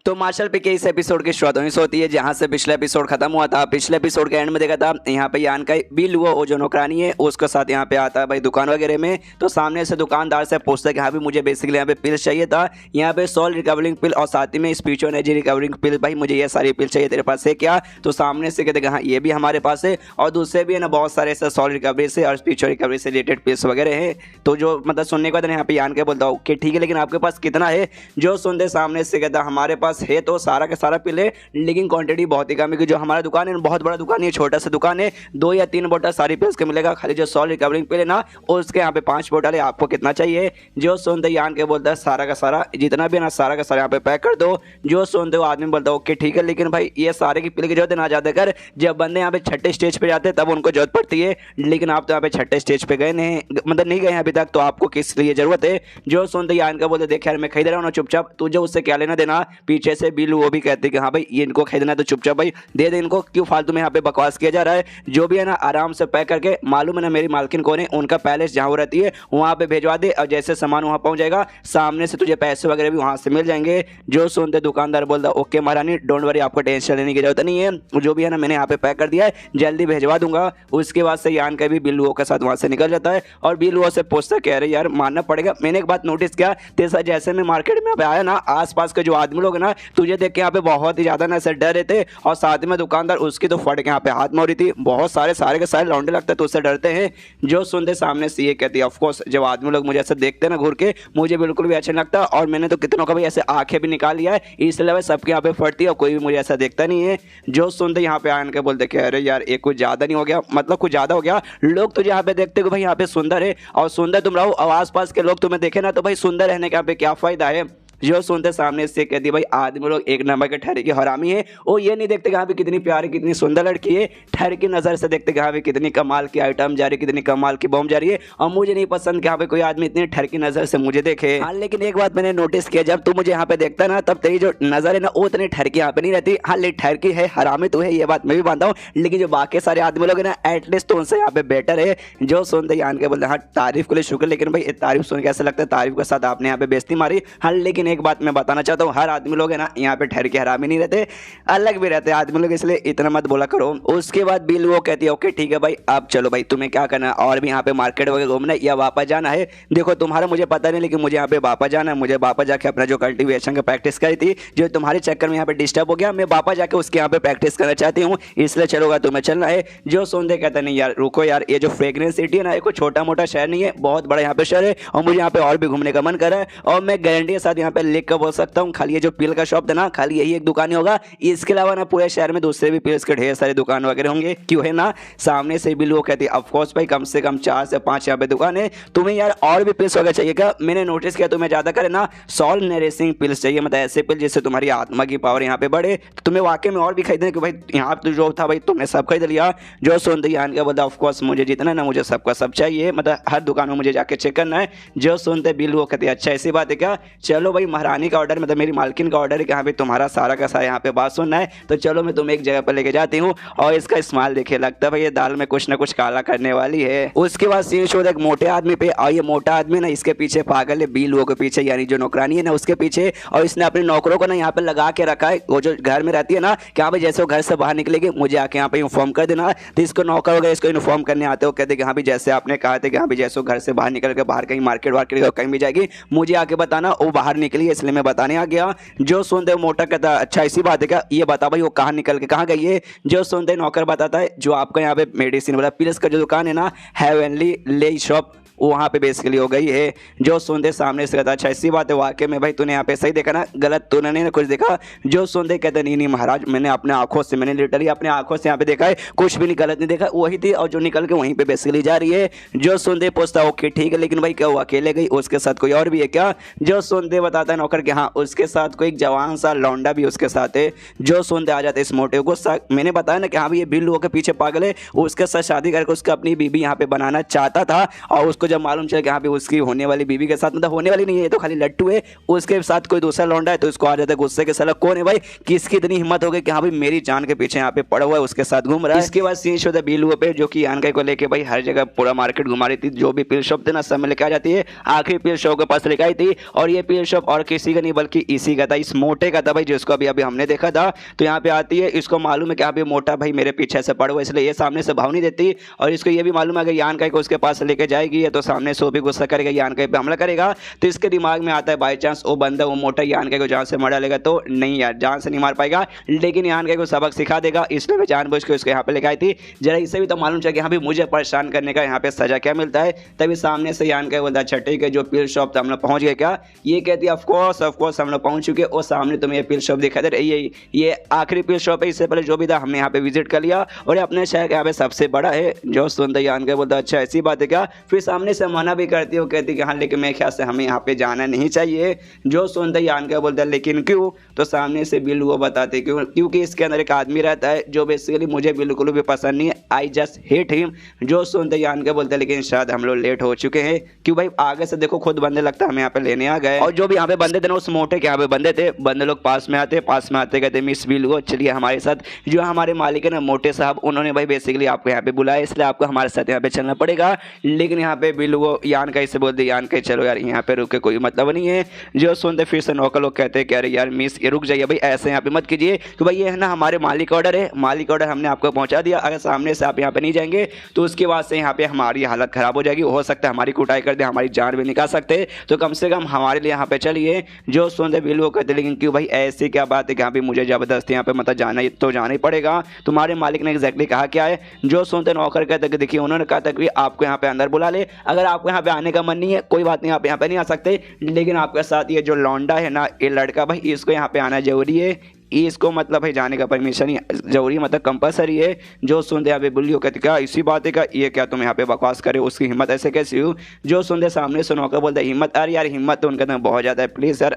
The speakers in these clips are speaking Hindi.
तो मार्शल पे के इस एपिसोड की शुरुआत वहीं से होती है जहां से पिछला एपिसोड खत्म हुआ था। पिछले एपिसोड के एंड में देखा था यहाँ पे यान का बिल हुआ, वो जो नौकरानी है उसके साथ यहाँ पे आता है भाई दुकान वगैरह में। तो सामने से दुकानदार से पूछता है कि हाँ भी मुझे बेसिकली यहाँ पे पिल्स चाहिए था, यहाँ पे सॉल रिकवरिंग पिल और साथ ही में स्पिरिचुअल एनर्जी रिकवरिंग पिल, भाई मुझे ये सारी पिल चाहिए, तेरे पास है क्या? तो सामने से कहते हैं हाँ ये भी हमारे पास है और दूसरे भी है ना बहुत सारे ऐसे सॉल रिकवरी से और स्पिरिचुअल रिकवरी से रिलेटेड पिल्स वगैरह है। तो जो मतलब सुनने के बाद यहाँ पे यान के बोलता हूँ कि ठीक है लेकिन आपके पास कितना है? जो सुनते सामने से कहता हमारे पास है तो सारा सारा पिल है लेकिन क्वांटिटी बहुत ही कम है कि जो हमारा दुकान है बहुत बड़ा दुकान है, छोटा सा दुकान है, 2 या 3 बोतल सारी पिल्स के मिलेगा। खाली जो सॉल रिकवरिंग पिल है ना उसके यहाँ पे 5 बोतल है, आपको कितना चाहिए? जो सुनते यान के बोलता है सारा का सारा जितना भी है ना सारा का सारा यहाँ पे पैक कर दो। जो सुनते हो आदमी बोलता है ओके ठीक है लेकिन भाई ये सारे की पिल की जरूरत ना ज्यादा कर, जब बंदे यहाँ पे छठे स्टेज पे जाते हैं तब उनको जरूरत पड़ती है, लेकिन आप तो यहाँ पे छठे स्टेज पे गए नहीं, मतलब नहीं गए अभी तक, तो आपको किस लिए जरूरत है? जो सुनते यान का बोलते देख यार मैं खरीद रहा हूँ ना चुपचाप, तुझे उससे क्या लेना देना? पीछे से बिल वो भी कहते कि हाँ भाई ये इनको खरीदना है तो चुपचाप भाई दे दे इनको, क्यों फालतू में यहाँ पे बकवास किया जा रहा है? जो भी है ना आराम से पैक करके, मालूम है ना मेरी मालकिन कौन है, उनका पैलेस जहाँ वो रहती है वहाँ पे भेजवा दे और जैसे सामान वहाँ पहुँच जाएगा सामने से तुझे पैसे वगैरह भी वहाँ से मिल जाएंगे। जो सुनते दुकानदार बोलता ओके महारानी डोंट वरी, आपको टेंशन लेने की जरूरत नहीं है, जो भी है ना मैंने यहाँ पे पैक कर दिया है जल्दी भेजवा दूंगा। उसके बाद से यान का भी बिल्लुओं के साथ वहाँ से निकल जाता है और बिल्लुओं से पूछता कह रहे यार मानना पड़ेगा, मैंने एक बात नोटिस किया तेरा जैसे मैं मार्केट में आया ना आसपास के जो आदमी लोग ना तुझे देख के यहाँ पे बहुत ही ज्यादा ना डर रहे थे और साथ में दुकानदार उसकी तो फट के यहाँ पे हाथ मारी थी, बहुत सारे के सारे लौंडे लगते तो उससे डरते हैं। जो सुनते सामने से ये कहती है ऑफकोर्स जब आदमी लोग मुझे ऐसे देखते हैं ना घूर के मुझे बिल्कुल भी अच्छा नहीं लगता और मैंने तो कितनों का भी ऐसे आंखें भी निकाल लिया है, इसलिए भाई सबके यहाँ पे फटती है और कोई भी मुझे ऐसा देखता नहीं है। जो सुनते यहाँ पे आने के बोलते कह रहे यार ये कुछ ज्यादा नहीं हो गया, मतलब कुछ ज्यादा हो गया, लोग तुझे यहाँ पे देखते हो भाई यहाँ पे सुंदर है और सुंदर तुम रहो और आसपास के लोग तुम्हें देखे ना तो भाई सुंदर रहने का यहाँ पे क्या फायदा है? जो सुनते सामने से कहती भाई आदमी लोग एक नंबर के ठहरे के हरामी है, वो ये नहीं देखते कहाँ पे कितनी प्यारी कितनी सुंदर लड़की है, ठहर की नज़र से देखते कहाँ पे कितनी कमाल की आइटम जा रही है, कितनी कमाल की बॉम्ब जा रही है और मुझे नहीं पसंद कि यहाँ पे कोई आदमी इतनी ठहर की नज़र से मुझे देखे। हाँ लेकिन एक बात मैंने नोटिस किया जब तू मुझे यहाँ पे देखता ना तब तेरी जो नज़र है ना वो इतनी ठहर की यहाँ पे नहीं रहती। हाँ लेकिन ठहर की है हरामी तो है ये बात मैं भी मानता हूँ, लेकिन जो बाकी सारे आदमी लोग है ना एटलीस्ट तो उनसे यहाँ पे बेटर है। जो सुनते यान के बोलते हाँ तारीफ के लिए शुक्र, लेकिन भाई तारीफ सुन के ऐसा लगता है तारीफ के साथ आपने यहाँ पे बेइज्जती मारी। हाँ लेकिन एक बात मैं बताना चाहता हूँ हर आदमी लोग है ना यहाँ पे ठहर के हरामी नहीं रहते, अलग भी रहते आदमी लोग, इसलिए इतना मत बोला करो। उसके बाद बिल वो कहती है ओके ठीक है भाई अब चलो भाई तुम्हें क्या करना है और भी यहाँ पे मार्केट वगैरह घूमना है या वापस जाना है? देखो तुम्हारा मुझे पता नहीं लेकिन मुझे यहाँ पे वापस जाना है, मुझे वापस जाके अपना जो कल्टीवेशन का प्रैक्टिस करी थी जो तुम्हारे चक्कर में यहाँ पे डिस्टर्ब हो गया, मैं वापस जाके उसके यहाँ पे प्रैक्टिस करना चाहती हूँ, इसलिए चलोगा तुम्हें चलना है? जो सुनते कहता नहीं यार रुको यार, ये जो फ्रेग्रेंस सिटी है ना ये कोई छोटा मोटा शहर नहीं है, बहुत बड़ा यहाँ पे शहर है और मुझे यहाँ पे और भी घूमने का मन कर रहा है और मैं गारंटी के साथ यहाँ पे लिख कर बोल सकता हूँ खाली ये जो पिल का शॉप था ना खाली यही एक दुकान ही होगा, इसके अलावा ना पूरे शहर में दूसरे भी पिल्स के ढेर सारे दुकान वगैरह होंगे, क्यों है ना? सामने से बिल वो कहती है ऑफकोर्स भाई कम से कम 4 से 5 यहाँ पे दुकान है, तुम्हें यार और भी पिल्स वगैरह चाहिए क्या? मैंने नोटिस किया तुम्हें ज्यादा करे ना सॉल नरिशिंग पिल्स चाहिए, मतलब ऐसे पिल जिससे तुम्हारी आत्मा की पावर यहाँ पे बढ़े, तो तुम्हें वाकई में और भी खरीदने कि भाई यहाँ तो जो था भाई तुमने सब खरीद लिया। जो सुनते यान का बोलता ऑफकोर्स मुझे जितना ना मुझे सबका सब चाहिए, मतलब हर दुकान में मुझे जाके चेक करना है। जो सुनते बिल वो कहते अच्छा ऐसी बात है क्या, चलो भाई महारानी का ऑर्डर मतलब मेरी मालकिन का ऑर्डर है कि हाँ भाई तुम्हारा सारा का सारा यहाँ पे बात सुनना है, तो चलो मैं तुम्हें एक जगह पर लेके जाती हूँ और इसका इस्तेमाल देखे लगता है भाई ये दाल में कुछ ना कुछ काला करने वाली है। उसके बाद सीन शो एक मोटे आदमी पे और ये मोटा आदमी ना इसके पीछे पागल है बिल के पीछे, यानी जो नौकरानी है ना उसके पीछे, और इसने अपने नौकरों को ना यहाँ पे लगा के रखा है, वो जो घर में रहती है ना कि हाँ भाई जैसे वो घर से बाहर निकलेगी मुझे आके यहाँ पे इन्फॉर्म कर देना, तो इसको नौकर वगैरह इसको इन्फॉर्म करने आते हो कहते कि हाँ भाई जैसे आपने कहा था कि हाँ भाई जैसे घर से बाहर निकल के बाहर कहीं मार्केट वार्केट कहीं भी जाएगी मुझे आके बताना, वो बाहर निकली इसलिए मैं बताने आ गया। जो सुनते मोटा कहता अच्छा इसी बात है क्या, ये बता भाई वो कहाँ निकल के कहाँ गई है? जो सुनते नौकर बताता है जो आपका यहाँ पे मेडिसिन वाला पिल्स का जो दुकान है ना हेवनली ले शॉप वहाँ पे बेसिकली हो गई है। जो सुनते सामने से कहता अच्छा ऐसी बात है वाकई में भाई तूने यहाँ पे सही देखा ना, गलत तूने नहीं कुछ देखा? जो सुनते कहते नहीं नहीं महाराज मैंने अपने आंखों से, मैंने लिटरली अपने आंखों से यहाँ पे देखा है, कुछ भी नहीं गलत नहीं देखा, वही थी और जो निकल के वहीं पे बेसिकली जा रही है। जो सुनते पूछता ओके ठीक है लेकिन भाई क्या वो अकेले गई, उसके साथ कोई और भी है क्या? जो सुनते बताता है नौकर कि हाँ उसके साथ कोई जवान सा लौंडा भी उसके साथ है। जो सुनते आ जाते इस मोटे को, मैंने बताया ना कि हाँ भाई ये बिल्लू के पीछे पागल है, उसके साथ शादी करके उसको अपनी बीबी यहाँ पे बनाना चाहता था और उसको उसको जब मालूम चला कि यहाँ पे उसकी होने वाली बीवी के साथ, मतलब होने वाली नहीं है, तो खाली लट्टू है, उसके साथ कोई दूसरा लौंडा है, तो इसको आ जाता है गुस्से के, साला कौन है भाई, किसकी इतनी हिम्मत हो गई कि हाँ भाई मेरी जान के पीछे यहाँ पे पड़ा हुआ है, उसके साथ घूम रहा है। इसके बाद सीन होता है बिल्लुओं पे, जो कि यानका को लेके भाई हर जगह पूरा मार्केट घुमा रही थी, जो भी पिल शॉप थे ना सब में लेके आ जाती है। आखिरी पिल शॉप के पास लेके आई थी, और ये पिल शॉप और किसी का नहीं बल्कि इसी का था, इस मोटे का था भाई, जिसको अभी अभी हमने देखा था। तो यहाँ पे आती है, इसको मालूम है कि यहाँ पे मोटा भाई मेरे पीछे से पड़ा हुआ, इसलिए ये सामने से भाव नहीं देती, और इसको ये भी मालूम है अगर यानका को उसके पास लेके जाएगी तो सामने से वो भी गुस्सा करेगा, यानका पे हमला करेगा। तो इसके दिमाग में आता है बाई चांस वो बंदा वो मोटा यानका को जान से मार डालेगा, तो नहीं यार जान से नहीं मार पाएगा, लेकिन यानका को सबक सिखा देगा, इसलिए मैं जानबूझ के उसको यहाँ पे लेके आई थी। जरा इससे भी तो मालूम चला कि यहाँ पे मुझे परेशान करने का यहाँ पे सजा क्या मिलता है। तभी सामने से यानका बोलता है छठी के जो पिल शॉप था हम लोग पहुंच गए क्या, ये कहती है ऑफ कोर्स हम लोग पहुंच चुके, और सामने तुम्हें ये पिल शॉप दिखा दे रही, ये आखिरी पिल शॉप है, इससे पहले जो भी था हमने यहाँ पे विजिट कर लिया, और अपने शहर यहाँ पे सबसे बड़ा है। जो सुनते यानका बोलता अच्छा ऐसी बात है क्या, फिर सामने से मना भी करती है, वो कहती कि हाँ लेकिन मेरे ख्याल से हमें यहाँ पे जाना नहीं चाहिए। जो सुनते यानका बोलता है लेकिन क्यों, तो सामने से बिल्लू वो बताते क्यों, क्योंकि इसके अंदर एक आदमी रहता है जो बेसिकली मुझे बिल्कुल भी पसंद नहीं है, आई जस्ट हेट हिम। जो सुनते यानका बोलते हैं लेकिन शायद हम लोग लेट हो चुके हैं, क्यों भाई आगे से देखो खुद बंदे लगता है हमें यहाँ पे लेने आ गए। और जो भी यहाँ पे बंदे थे ना उस मोटे के यहाँ पे बंदे थे, बंदे लोग पास में आते कहते मिस बिल्लू चलिए हमारे साथ, जो हमारे मालिक है ना मोटे साहब, उन्होंने भाई बेसिकली आपको यहाँ पे बुलाया, इसलिए आपको हमारे साथ यहाँ पे चलना पड़ेगा। लेकिन यहाँ पे बिल्लू वो यानका से बोलते यानका चलो यार यहाँ पे रुक के कोई मतलब नहीं है। जो सुनते फिर से नौकर लोग कहते हैं कि अरे यार मिस ये रुक जाइए भाई, ऐसे यहाँ पे मत कीजिए, तो भाई ये है ना हमारे मालिक ऑर्डर है, मालिक ऑर्डर हमने आपको पहुँचा दिया, अगर सामने से आप यहाँ पे नहीं जाएंगे तो उसके बाद से यहाँ पे हमारी हालत खराब हो जाएगी, हो सकता है हमारी कुटाई कर दे, हमारी जान भी निकाल सकते, तो कम से कम हमारे लिए यहाँ पे चलिए। जो सुनते बिल्लू कहते लेकिन क्यों भाई ऐसी क्या बात है कि यहाँ पे मुझे जबरदस्ती यहाँ पे मतलब जाना तो जाना ही पड़ेगा, तुम्हारे मालिक ने एग्जैक्टली कहा क्या है। जो सुनते नौकर कहते कि देखिए उन्होंने कहा था कि आपको यहाँ पे अंदर बुला ले, अगर आपको यहाँ पे आने का मन नहीं है कोई बात नहीं, आप यहाँ पे नहीं आ सकते, लेकिन आपके साथ ये जो लौंडा है ना ये लड़का भाई इसको यहाँ पे आना जरूरी है, इसको मतलब भाई जाने का परमिशन ही जरूरी मतलब कंपलसरी है। जो सुनते यहाँ पे बिल्लू कहते क्या इसी बात है का, ये क्या तुम यहाँ पे बकवास करे, उसकी हिम्मत ऐसे कैसी हुई। जो सुनते सामने से नौकर बोलते हिम्मत, अरे यार हिम्मत तो उनके अंदर बहुत ज़्यादा है, प्लीज़ यार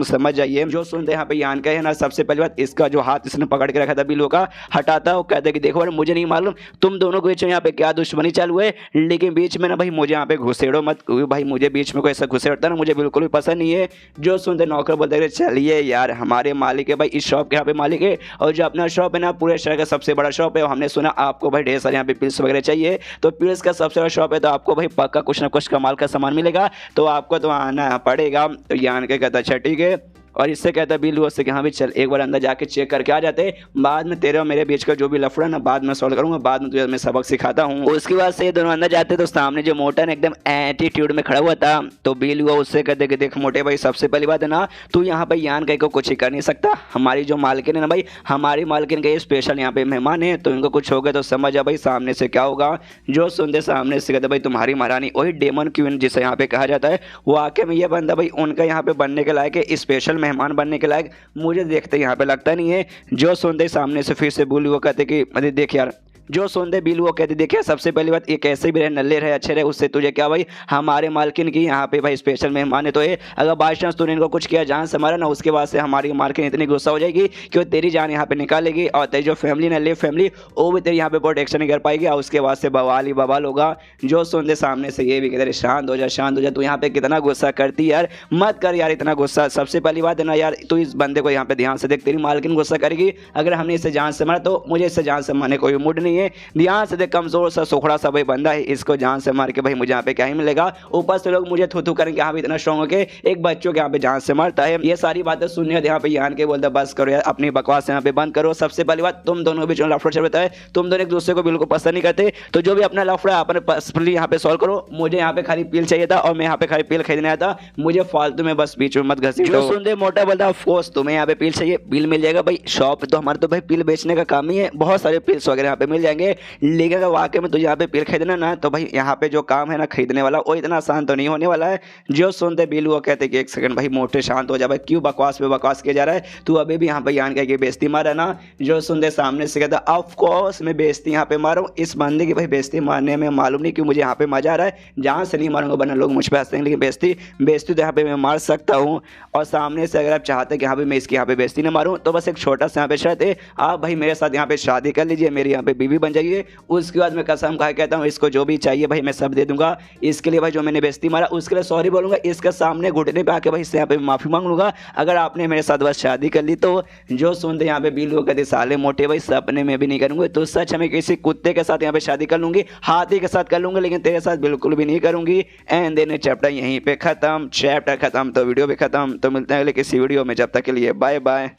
समझ जाइए। जो सुनते यहाँ पे यानका है ना सबसे पहली बात इसका जो हाथ इसने पकड़ के रखा था बिल्लू का हटाता, वो कहता है कि देखो मुझे नहीं मालूम तुम दोनों के बीच में यहाँ पे क्या दुश्मनी चालू है, लेकिन बीच में ना भाई मुझे यहाँ पे घुसेड़ो मत, भाई मुझे बीच में कोई ऐसा घुसेड़ता ना मुझे बिल्कुल भी पसंद नहीं है। जो सुनते नौकर बोलते चलिए यार हमारे मालिक है भाई, इस शॉप के यहाँ पे मालिक है, और जो अपना शॉप है ना पूरे शहर का सबसे बड़ा शॉप है, हमने सुना आपको भाई ढेर सारे यहाँ पे पिल्स वगैरह चाहिए, तो पिल्स का सबसे बड़ा शॉप है, तो आपको भाई पक्का कुछ ना कुछ कमाल का सामान मिलेगा, तो आपको तो आना पड़ेगा। तो यानका कहता अच्छा ठीक है, और इससे कहता बिल्लू उससे कि हाँ भी चल एक बार अंदर जाके चेक करके आ जाते, बाद में तेरे और मेरे बीच का जो भी लफड़ा ना बाद में सॉल्व करूंगा, बाद में तुझे मैं सबक सिखाता हूँ। उसके बाद से दोनों अंदर जाते तो सामने जो मोटा ने एकदम एटीट्यूड में खड़ा हुआ था, तो बिल्लू उससे कहते कि देख मोटे भाई सबसे पहली बात है ना तू यहाँ पे यानका को कुछ ही कर नहीं सकता, हमारी जो मालकिन है ना भाई हमारी मालकिन का ये स्पेशल यहाँ पे मेहमान है, तो इनको कुछ हो गया तो समझ आ भाई सामने से क्या होगा। जो सुनते सामने से कहते भाई तुम्हारी महारानी वही डेमन क्वीन जिसे यहाँ पे कहा जाता है, वो आके में ये बंदा भाई उनका यहाँ पे बनने के लायक है, स्पेशल मेहमान बनने के लायक मुझे देखते यहाँ पे लगता नहीं है। जो सुनते सामने से फिर से बोली वो कहते कि अरे देख यार, जो सुनते बिल्लू वो कहते देखिए सबसे पहली बात ये कैसे भी रहे नल्ले रहे अच्छे रहे उससे तुझे क्या भाई, हमारे मालकिन की यहाँ पे भाई स्पेशल मेहमान है, तो ये अगर बाई चांस तूने इनको कुछ किया जान से मारा ना उसके बाद से हमारी मालकिन इतनी गुस्सा हो जाएगी कि वो तेरी जान यहाँ पे निकालेगी, और तेरी जो फैमिली नल्ले फैमिली वो भी तेरी यहाँ पे प्रोटेक्शन नहीं कर पाएगी, और उसके बाद से बवाल ही बवाल होगा। जो सुनते सामने से ये भी कहते शांत हो जा तू यहाँ पे कितना गुस्सा करती यार, मत कर यार इतना गुस्सा, सबसे पहली बात है ना यार तू इस बंदे को यहाँ पे ध्यान से देख, तेरी मालकिन गुस्सा करेगी, अगर हमने इससे जान से मारा तो मुझे इससे जान से मारने कोई मूड नहीं है, ध्यान से देख कमजोर सा सोखड़ा सा भाई बंदा है, इसको जान से मार के भाई मुझे यहाँ पे क्या ही मिलेगा, ऊपर से लोग मुझे थू करेंगे यहाँ पे इतना स्ट्रॉन्ग हो के एक बच्चों के यहाँ पे जान से मारता है। ये सारी बातें सुनने यहाँ पे यान के बोलता बस करो यार अपनी बकवास यहाँ पे बंद करो। सबसे पहली बात तुम दोनों बीच में लफड़ा चल रहा है, तुम दोनों एक दूसरे को बिल्कुल पसंद नहीं करते, तो जो भी अपना लफड़ा अपने पर्सनली यहाँ पे सॉल्व करो, मुझे यहाँ पे खाली पील चाहिए था और मैं यहाँ पे खाली पील खरीदने आया था, मुझे फालतू में बस बीच में मत घसीटो। सुनते मोटा बोलता ऑफकोर्स तुम्हें यहाँ पे पील चाहिए, पील मिल जाएगा भाई, शॉप तो हमारे तो भाई पील बेचने का काम ही है, बहुत सारे पील्स वगैरह यहाँ पे मिल जाएंगे, लेकिन अगर वाकई में तुझे यहाँ पे पील खरीदना ना तो भाई यहाँ पे जो काम है ना खरीदने वाला वो इतना आसान तो नहीं होने वाला है। जो सुनते बिल्लू वो कहते कि एक सेकंड भाई मोटे शांत हो जा भाई, क्यों बकवास पे बकवास किया जा रहा है, तू अभी भी यहाँ पे यान कह के बेइज्जती मारा ना। जो सुनते सामने से कहता ऑफ कोर्स मैं बेइज्जती यहाँ पे मारूं, इस बंदे की भाई बेइज्जती मारने में मालूम नहीं क्यों मुझे यहाँ पे मजा आ रहा है, जहाँ से नहीं मारूंगा वरना लोग मुझ पर हंसते हैं, लेकिन बेइज्जती तो यहाँ पे मैं मार सकता हूँ। और सामने से अगर आप चाहते कि मैं इसकी यहाँ पे बेइज्जती ना मारूँ तो बस एक छोटा सा यहाँ पे शर्त है, आप भाई मेरे साथ यहाँ पे शादी कर लीजिए, मेरी यहाँ पे बीवी बीवी बन जाइए। उसके बाद मैं कसम खा के कहता हूँ इसको जो भी चाहिए भाई मैं सब दे दूंगा। इसके लिए भाई जो मैंने बेइज्जती मारा उसके लिए सॉरी बोलूँगा, इसके सामने घुटने पे आके भाई इससे यहाँ पे माफ़ी मांग लूँगा। अगर आपने मेरे साथ बस शादी कर ली तो जो सुनते यहाँ पे बिल वो कहते साले मोटे भाई सपने में भी नहीं करूँगा। तो सच में किसी कुत्ते के साथ यहाँ पे शादी कर लूँगी, हाथी के साथ कर लूँगी, लेकिन तेरे साथ बिल्कुल भी नहीं करूँगी। एंड देन चैप्टर यहीं पे ख़त्म, चैप्टर ख़त्म तो वीडियो भी ख़त्म। तो मिलते हैं अगले किसी वीडियो में, जब तक के लिए बाय बाय।